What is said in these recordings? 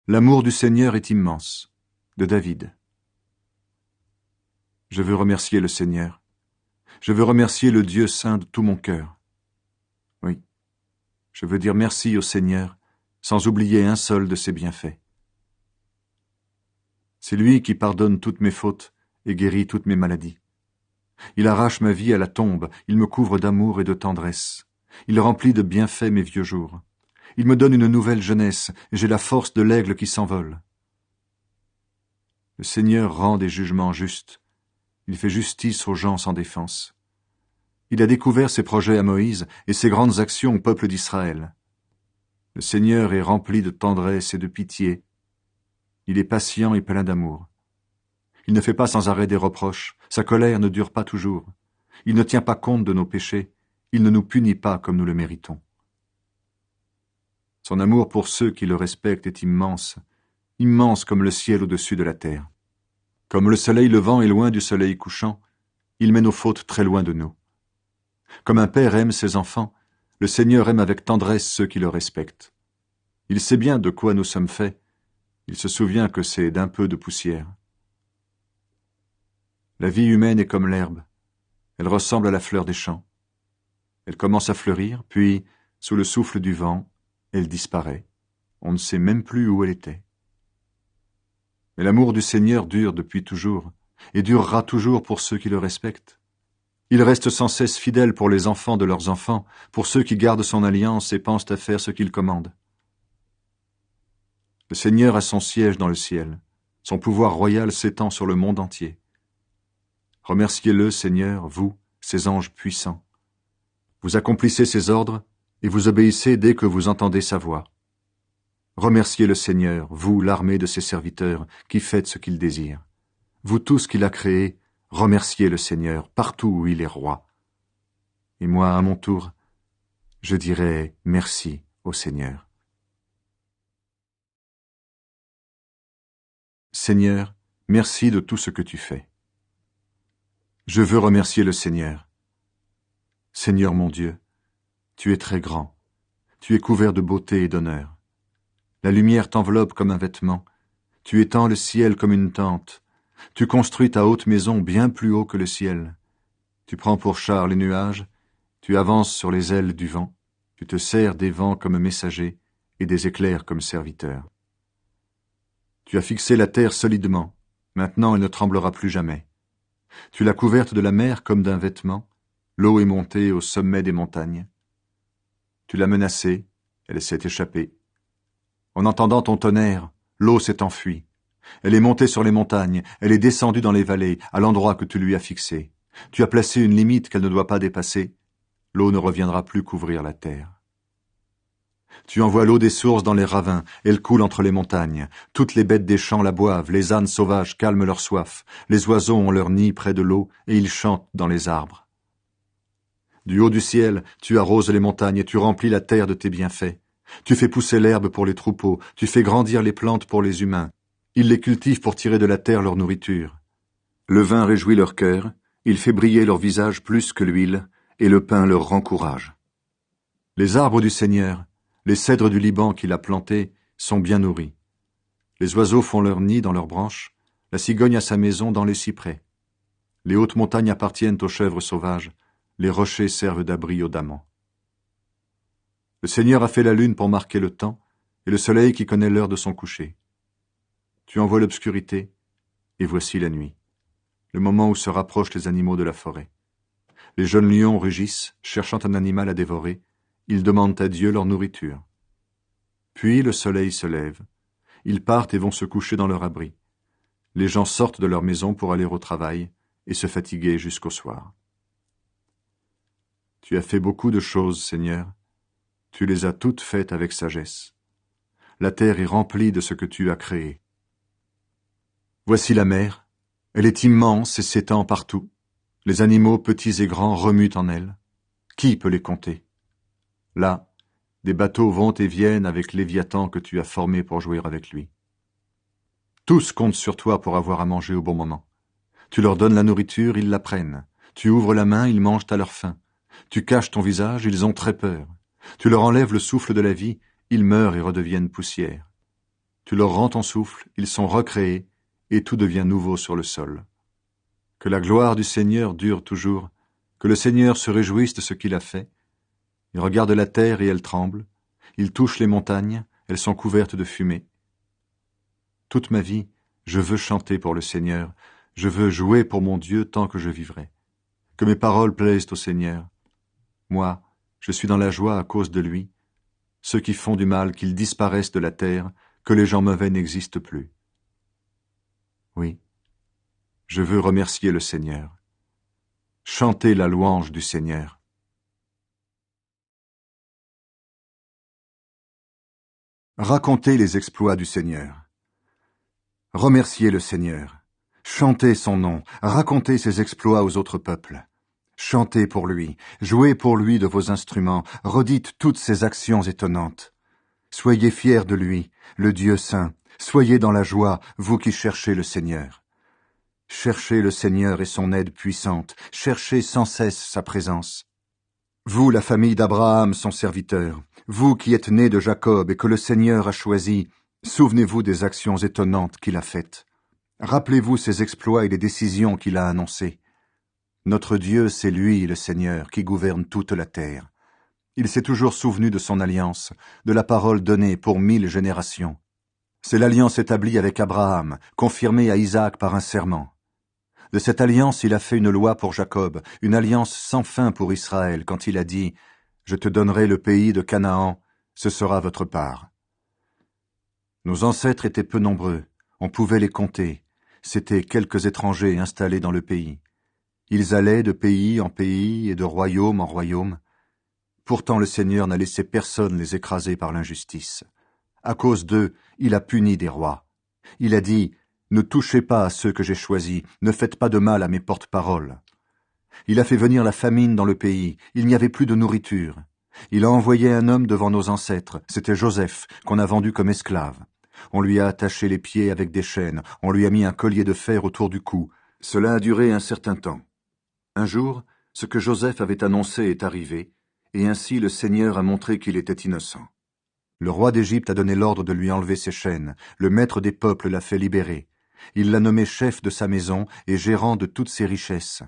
L'amour du Seigneur est immense. De David. Je veux remercier le Seigneur. Je veux remercier le Dieu saint de tout mon cœur. Oui, je veux dire merci au Seigneur, sans oublier un seul de ses bienfaits. C'est lui qui pardonne toutes mes fautes et guérit toutes mes maladies. Il arrache ma vie à la tombe, il me couvre d'amour et de tendresse. Il remplit de bienfaits mes vieux jours. Il me donne une nouvelle jeunesse, et j'ai la force de l'aigle qui s'envole. Le Seigneur rend des jugements justes. Il fait justice aux gens sans défense. Il a découvert ses projets à Moïse et ses grandes actions au peuple d'Israël. Le Seigneur est rempli de tendresse et de pitié. Il est patient et plein d'amour. Il ne fait pas sans arrêt des reproches. Sa colère ne dure pas toujours. Il ne tient pas compte de nos péchés. Il ne nous punit pas comme nous le méritons. Son amour pour ceux qui le respectent est immense, immense comme le ciel au-dessus de la terre. Comme le soleil levant est loin du soleil couchant, il met nos fautes très loin de nous. Comme un père aime ses enfants, le Seigneur aime avec tendresse ceux qui le respectent. Il sait bien de quoi nous sommes faits. Il se souvient que c'est d'un peu de poussière. La vie humaine est comme l'herbe. Elle ressemble à la fleur des champs. Elle commence à fleurir, puis, sous le souffle du vent, elle disparaît. On ne sait même plus où elle était. Mais l'amour du Seigneur dure depuis toujours, et durera toujours pour ceux qui le respectent. Il reste sans cesse fidèle pour les enfants de leurs enfants, pour ceux qui gardent son alliance et pensent à faire ce qu'il commande. Le Seigneur a son siège dans le ciel. Son pouvoir royal s'étend sur le monde entier. Remerciez-le, Seigneur, vous, ses anges puissants. Vous accomplissez ses ordres et vous obéissez dès que vous entendez sa voix. Remerciez le Seigneur, vous, l'armée de ses serviteurs, qui faites ce qu'il désire. Vous tous qu'il a créés, remerciez le Seigneur partout où il est roi. Et moi, à mon tour, je dirai merci au Seigneur. Seigneur, merci de tout ce que tu fais. Je veux remercier le Seigneur. Seigneur mon Dieu, tu es très grand, tu es couvert de beauté et d'honneur. La lumière t'enveloppe comme un vêtement, tu étends le ciel comme une tente, tu construis ta haute maison bien plus haut que le ciel. Tu prends pour char les nuages, tu avances sur les ailes du vent, tu te sers des vents comme messager et des éclairs comme serviteurs. Tu as fixé la terre solidement, maintenant elle ne tremblera plus jamais. Tu l'as couverte de la mer comme d'un vêtement, l'eau est montée au sommet des montagnes. Tu l'as menacée, elle s'est échappée. En entendant ton tonnerre, l'eau s'est enfuie. Elle est montée sur les montagnes, elle est descendue dans les vallées, à l'endroit que tu lui as fixé. Tu as placé une limite qu'elle ne doit pas dépasser. L'eau ne reviendra plus couvrir la terre. Tu envoies l'eau des sources dans les ravins, elle coule entre les montagnes. Toutes les bêtes des champs la boivent, les ânes sauvages calment leur soif. Les oiseaux ont leur nid près de l'eau et ils chantent dans les arbres. Du haut du ciel, tu arroses les montagnes et tu remplis la terre de tes bienfaits. Tu fais pousser l'herbe pour les troupeaux, tu fais grandir les plantes pour les humains. Ils les cultivent pour tirer de la terre leur nourriture. Le vin réjouit leur cœur, il fait briller leur visage plus que l'huile, et le pain leur rend courage. Les arbres du Seigneur, les cèdres du Liban qu'il a plantés, sont bien nourris. Les oiseaux font leur nid dans leurs branches, la cigogne a sa maison dans les cyprès. Les hautes montagnes appartiennent aux chèvres sauvages, les rochers servent d'abri aux damans. Le Seigneur a fait la lune pour marquer le temps, et le soleil qui connaît l'heure de son coucher. Tu envoies l'obscurité, et voici la nuit, le moment où se rapprochent les animaux de la forêt. Les jeunes lions rugissent, cherchant un animal à dévorer, ils demandent à Dieu leur nourriture. Puis le soleil se lève, ils partent et vont se coucher dans leur abri. Les gens sortent de leur maison pour aller au travail et se fatiguer jusqu'au soir. Tu as fait beaucoup de choses, Seigneur. Tu les as toutes faites avec sagesse. La terre est remplie de ce que tu as créé. Voici la mer. Elle est immense et s'étend partout. Les animaux petits et grands remuent en elle. Qui peut les compter? Là, des bateaux vont et viennent avec Léviathan que tu as formé pour jouer avec lui. Tous comptent sur toi pour avoir à manger au bon moment. Tu leur donnes la nourriture, ils la prennent. Tu ouvres la main, ils mangent à leur faim. Tu caches ton visage, ils ont très peur. Tu leur enlèves le souffle de la vie, ils meurent et redeviennent poussière. Tu leur rends ton souffle, ils sont recréés, et tout devient nouveau sur le sol. Que la gloire du Seigneur dure toujours, que le Seigneur se réjouisse de ce qu'il a fait. Il regarde la terre et elle tremble, il touche les montagnes, elles sont couvertes de fumée. Toute ma vie, je veux chanter pour le Seigneur, je veux jouer pour mon Dieu tant que je vivrai. Que mes paroles plaisent au Seigneur. Moi, je suis dans la joie à cause de lui. Ceux qui font du mal, qu'ils disparaissent de la terre, que les gens mauvais n'existent plus. Oui, je veux remercier le Seigneur. Chantez la louange du Seigneur. Racontez les exploits du Seigneur. Remerciez le Seigneur. Chantez son nom, racontez ses exploits aux autres peuples. Chantez pour lui, jouez pour lui de vos instruments, redites toutes ses actions étonnantes. Soyez fiers de lui, le Dieu saint, soyez dans la joie, vous qui cherchez le Seigneur. Cherchez le Seigneur et son aide puissante, cherchez sans cesse sa présence. Vous, la famille d'Abraham, son serviteur, vous qui êtes nés de Jacob et que le Seigneur a choisi, souvenez-vous des actions étonnantes qu'il a faites. Rappelez-vous ses exploits et les décisions qu'il a annoncées. Notre Dieu, c'est lui, le Seigneur, qui gouverne toute la terre. Il s'est toujours souvenu de son alliance, de la parole donnée pour 1000 générations. C'est l'alliance établie avec Abraham, confirmée à Isaac par un serment. De cette alliance, il a fait une loi pour Jacob, une alliance sans fin pour Israël, quand il a dit « Je te donnerai le pays de Canaan, ce sera votre part. » Nos ancêtres étaient peu nombreux, on pouvait les compter. C'étaient quelques étrangers installés dans le pays. Ils allaient de pays en pays et de royaume en royaume. Pourtant le Seigneur n'a laissé personne les écraser par l'injustice. À cause d'eux, il a puni des rois. Il a dit « Ne touchez pas à ceux que j'ai choisis, ne faites pas de mal à mes porte-paroles. » Il a fait venir la famine dans le pays, il n'y avait plus de nourriture. Il a envoyé un homme devant nos ancêtres, c'était Joseph, qu'on a vendu comme esclave. On lui a attaché les pieds avec des chaînes, on lui a mis un collier de fer autour du cou. Cela a duré un certain temps. Un jour, ce que Joseph avait annoncé est arrivé, et ainsi le Seigneur a montré qu'il était innocent. Le roi d'Égypte a donné l'ordre de lui enlever ses chaînes, le maître des peuples l'a fait libérer. Il l'a nommé chef de sa maison et gérant de toutes ses richesses.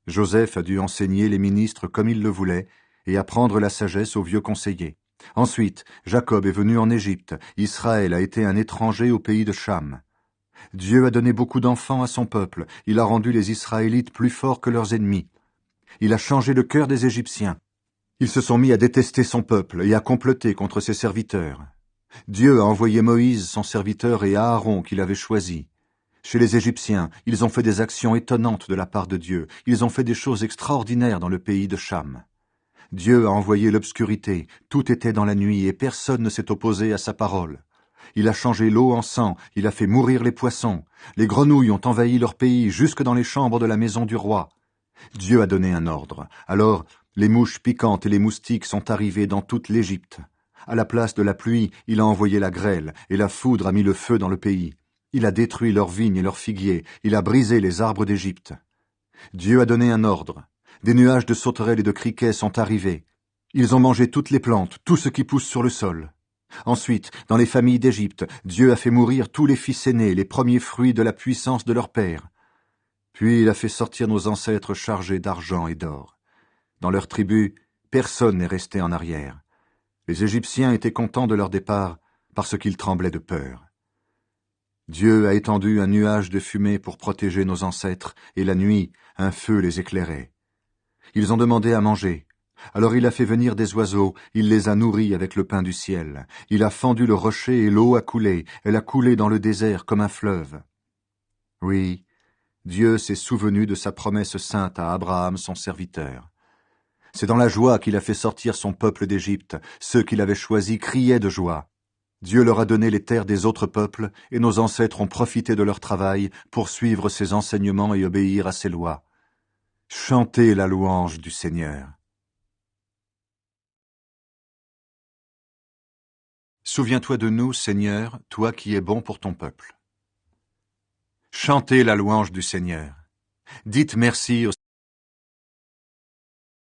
Joseph a dû enseigner les ministres comme il le voulait et apprendre la sagesse aux vieux conseillers. Ensuite, Jacob est venu en Égypte, Israël a été un étranger au pays de Cham. Dieu a donné beaucoup d'enfants à son peuple, il a rendu les Israélites plus forts que leurs ennemis. Il a changé le cœur des Égyptiens. Ils se sont mis à détester son peuple et à comploter contre ses serviteurs. Dieu a envoyé Moïse, son serviteur, et Aaron qu'il avait choisi. Chez les Égyptiens, ils ont fait des actions étonnantes de la part de Dieu. Ils ont fait des choses extraordinaires dans le pays de Cham. Dieu a envoyé l'obscurité, tout était dans la nuit et personne ne s'est opposé à sa parole. Il a changé l'eau en sang, il a fait mourir les poissons. Les grenouilles ont envahi leur pays jusque dans les chambres de la maison du roi. Dieu a donné un ordre. Alors, les mouches piquantes et les moustiques sont arrivés dans toute l'Égypte. À la place de la pluie, il a envoyé la grêle, et la foudre a mis le feu dans le pays. Il a détruit leurs vignes et leurs figuiers, il a brisé les arbres d'Égypte. Dieu a donné un ordre. Des nuages de sauterelles et de criquets sont arrivés. Ils ont mangé toutes les plantes, tout ce qui pousse sur le sol. Ensuite, dans les familles d'Égypte, Dieu a fait mourir tous les fils aînés, les premiers fruits de la puissance de leur père. Puis il a fait sortir nos ancêtres chargés d'argent et d'or. Dans leurs tribus, personne n'est resté en arrière. Les Égyptiens étaient contents de leur départ parce qu'ils tremblaient de peur. Dieu a étendu un nuage de fumée pour protéger nos ancêtres, et la nuit, un feu les éclairait. Ils ont demandé à manger. Alors il a fait venir des oiseaux, il les a nourris avec le pain du ciel. Il a fendu le rocher et l'eau a coulé, elle a coulé dans le désert comme un fleuve. Oui, Dieu s'est souvenu de sa promesse sainte à Abraham, son serviteur. C'est dans la joie qu'il a fait sortir son peuple d'Égypte. Ceux qu'il avait choisis criaient de joie. Dieu leur a donné les terres des autres peuples, et nos ancêtres ont profité de leur travail pour suivre ses enseignements et obéir à ses lois. Chantez la louange du Seigneur. Souviens-toi de nous, Seigneur, toi qui es bon pour ton peuple. Chantez la louange du Seigneur. Dites merci au